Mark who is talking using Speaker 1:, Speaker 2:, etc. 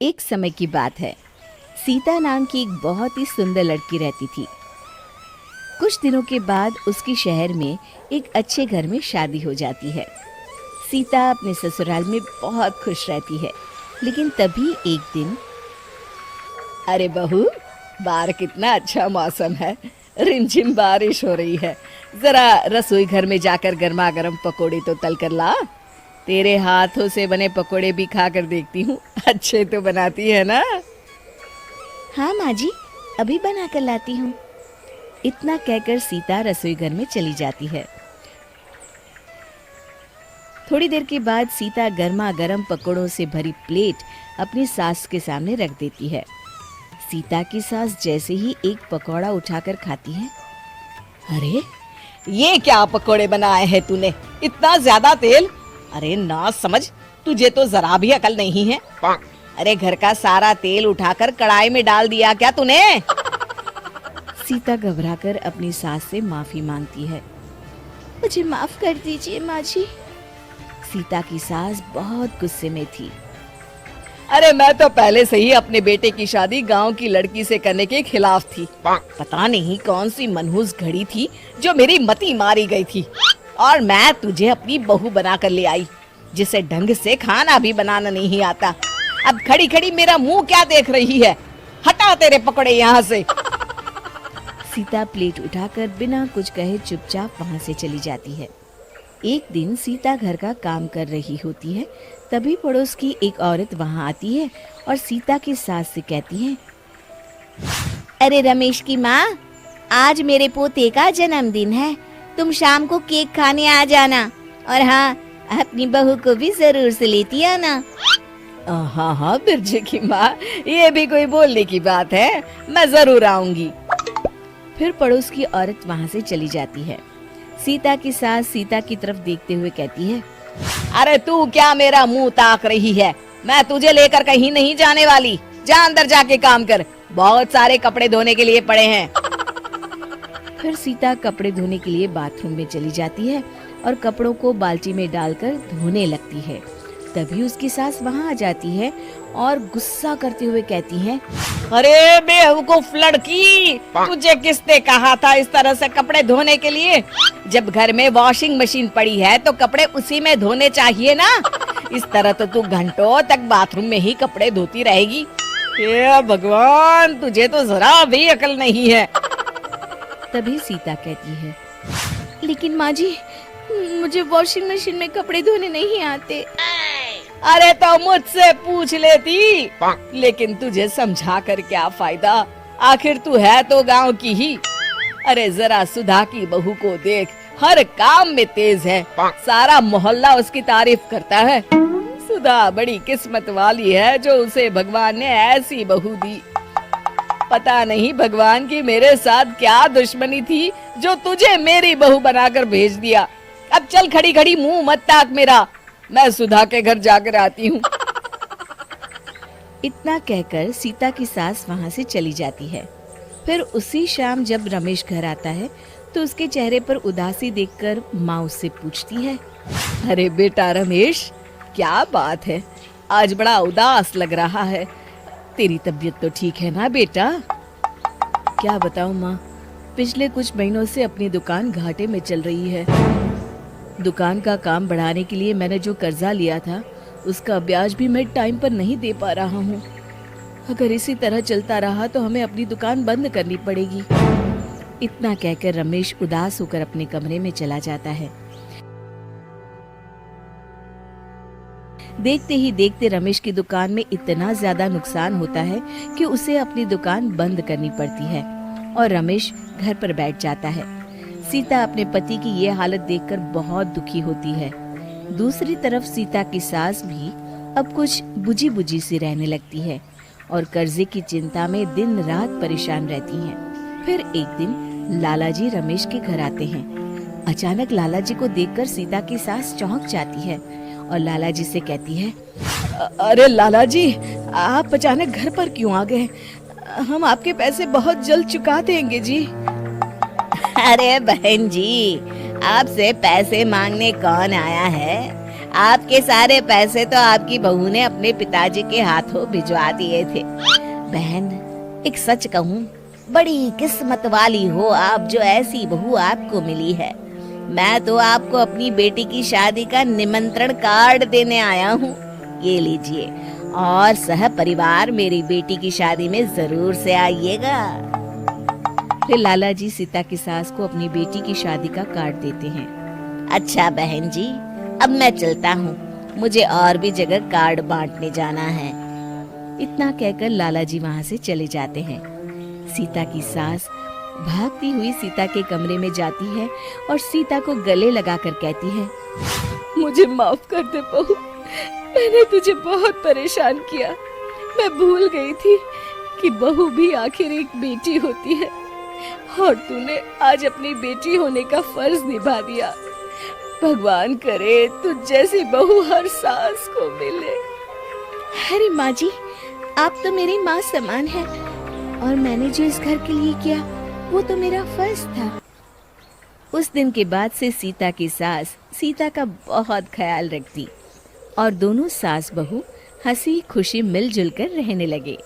Speaker 1: एक समय की बात है। सीता नाम की एक बहुत ही सुंदर लड़की रहती थी। कुछ दिनों के बाद उसकी शहर में एक अच्छे घर में शादी हो जाती है। सीता अपने ससुराल में बहुत खुश रहती है। लेकिन तभी एक दिन, अरे बहू, बाहर कितना अच्छा मौसम है, रिमझिम बारिश हो रही है। जरा रसोई घर में जाकर गर्मा गर्म पकोड़े तो तल कर ला। तेरे हाथों से बने पकोड़े भी खा कर देखती हूँ, अच्छे तो बनाती है ना। हाँ माँ जी, अभी बना कर लाती हूँ। इतना कहकर सीता रसोई घर में चली जाती है। थोड़ी देर के बाद सीता गर्मा गर्म पकोड़ों से भरी प्लेट अपनी सास के सामने रख देती है। सीता की सास जैसे ही एक पकौड़ा उठाकर खाती है, अरे ये क्या पकोड़े बनाए हैं तूने, इतना ज्यादा तेल। अरे ना समझ, तुझे तो जरा भी अकल नहीं है। अरे घर का सारा तेल उठाकर कढ़ाई में डाल दिया क्या तूने? सीता घबराकर अपनी सास से माफी मांगती है। मुझे माफ कर दीजिए माँ जी। सीता की सास बहुत गुस्से में थी। अरे मैं तो पहले से ही अपने बेटे की शादी गांव की लड़की से करने के खिलाफ थी। पता नहीं कौन सी मनहूस घड़ी थी जो मेरी मति मारी गई थी, और मैं तुझे अपनी बहू बना कर ले आई, जिसे ढंग से खाना भी बनाना नहीं आता। अब खड़ी खड़ी मेरा मुंह क्या देख रही है? हटा तेरे पकड़े यहाँ से। सीता प्लेट उठाकर बिना कुछ कहे चुपचाप वहाँ से चली जाती है। एक दिन सीता घर का काम कर रही होती है, तभी पड़ोस की एक औरत वहाँ आती है और सीता की सास से कहती है, अरे रमेश की माँ, आज मेरे पोते का जन्मदिन है, तुम शाम को केक खाने आ जाना, और हाँ, अपनी बहू को भी जरूर से लेती आना। हाँ हाँ बिरजे की माँ, ये भी कोई बोलने की बात है, मैं जरूर आऊंगी। फिर पड़ोस की औरत वहाँ से चली जाती है। सीता की सास सीता की तरफ देखते हुए कहती है, अरे तू क्या मेरा मुंह ताक रही है? मैं तुझे लेकर कहीं नहीं जाने वाली। जा अंदर जाके काम कर, बहुत सारे कपड़े धोने के लिए पड़े हैं। फिर सीता कपड़े धोने के लिए बाथरूम में चली जाती है और कपड़ों को बाल्टी में डालकर धोने लगती है। तभी उसकी सास वहाँ आ जाती है और गुस्सा करते हुए कहती है, अरे बेवकूफ लड़की, तुझे किसने कहा था इस तरह से कपड़े धोने के लिए? जब घर में वॉशिंग मशीन पड़ी है तो कपड़े उसी में धोने चाहिए ना। इस तरह तो तू घंटों तक बाथरूम में ही कपड़े धोती रहेगी। हे भगवान, तुझे तो जरा भी अकल नहीं है। तभी सीता कहती है, लेकिन माँ जी, मुझे वॉशिंग मशीन में कपड़े धोने नहीं आते। अरे तो मुझसे पूछ लेती, लेकिन तुझे समझा कर क्या फायदा, आखिर तू है तो गांव की ही। अरे जरा सुधा की बहू को देख, हर काम में तेज है, सारा मोहल्ला उसकी तारीफ करता है। सुधा बड़ी किस्मत वाली है जो उसे भगवान ने ऐसी बहू दी। पता नहीं भगवान की मेरे साथ क्या दुश्मनी थी जो तुझे मेरी बहू बनाकर भेज दिया। अब चल खड़ी खड़ी मुंह मत ताक मेरा, मैं सुधा के घर जाकर आती हूँ। इतना कहकर सीता की सास वहाँ से चली जाती है। फिर उसी शाम जब रमेश घर आता है तो उसके चेहरे पर उदासी देखकर माँ उससे पूछती है, अरे बेटा रमेश, क्या बात है, आज बड़ा उदास लग रहा है। तेरी तबीयत तो ठीक है ना बेटा? क्या बताऊं माँ, पिछले कुछ महीनों से अपनी दुकान घाटे में चल रही है। दुकान का काम बढ़ाने के लिए मैंने जो कर्जा लिया था, उसका ब्याज भी मैं टाइम पर नहीं दे पा रहा हूँ। अगर इसी तरह चलता रहा तो हमें अपनी दुकान बंद करनी पड़ेगी। इतना कहकर रमेश उदास होकर अपने कमरे में चला जाता है। देखते ही देखते रमेश की दुकान में इतना ज्यादा नुकसान होता है कि उसे अपनी दुकान बंद करनी पड़ती है और रमेश घर पर बैठ जाता है। सीता अपने पति की ये हालत देखकर बहुत दुखी होती है। दूसरी तरफ सीता की सास भी अब कुछ बुझी बुझी सी रहने लगती है और कर्जे की चिंता में दिन रात परेशान रहती हैं। फिर एक दिन लालाजी रमेश के घर आते हैं। अचानक लालाजी को देखकर सीता की सास चौंक जाती है और लालाजी से कहती है, अरे लालाजी, आप अचानक घर पर क्यों आ गए? हम आपके पैसे बहुत जल्द चुका देंगे जी। अरे बहन जी, आपसे पैसे मांगने कौन आया है? आपके सारे पैसे तो आपकी बहू ने अपने पिताजी के हाथों भिजवा दिए थे। बहन, एक सच कहूँ, बड़ी किस्मत वाली हो आप जो ऐसी बहू आपको मिली है। मैं तो आपको अपनी बेटी की शादी का निमंत्रण कार्ड देने आया हूँ। ये लीजिए, और सह परिवार मेरी बेटी की शादी में जरूर से आइएगा। फिर लाला जी सीता की सास को अपनी बेटी की शादी का कार्ड देते हैं। अच्छा बहन जी, अब मैं चलता हूँ, मुझे और भी जगह कार्ड बांटने जाना है। इतना कहकर लाला जी वहाँ से चले जाते हैं। सीता की सास भागती हुई सीता के कमरे में जाती है और सीता को गले लगाकर कहती है, मुझे माफ कर दे बहू, मैंने तुझे बहुत परेशान किया। मैं भूल गई थी कि बहू भी आखिर एक बेटी होती है और तूने आज अपनी बेटी होने का फर्ज निभा दिया। भगवान करे तुझ जैसी बहू हर सास को मिले। अरे माँ जी, आप तो मेरी माँ समान है और मैंने जो इस घर के लिए किया वो तो मेरा फर्ज था। उस दिन के बाद से सीता की सास सीता का बहुत ख्याल रखती और दोनों सास बहू हंसी खुशी मिलजुल कर रहने लगे।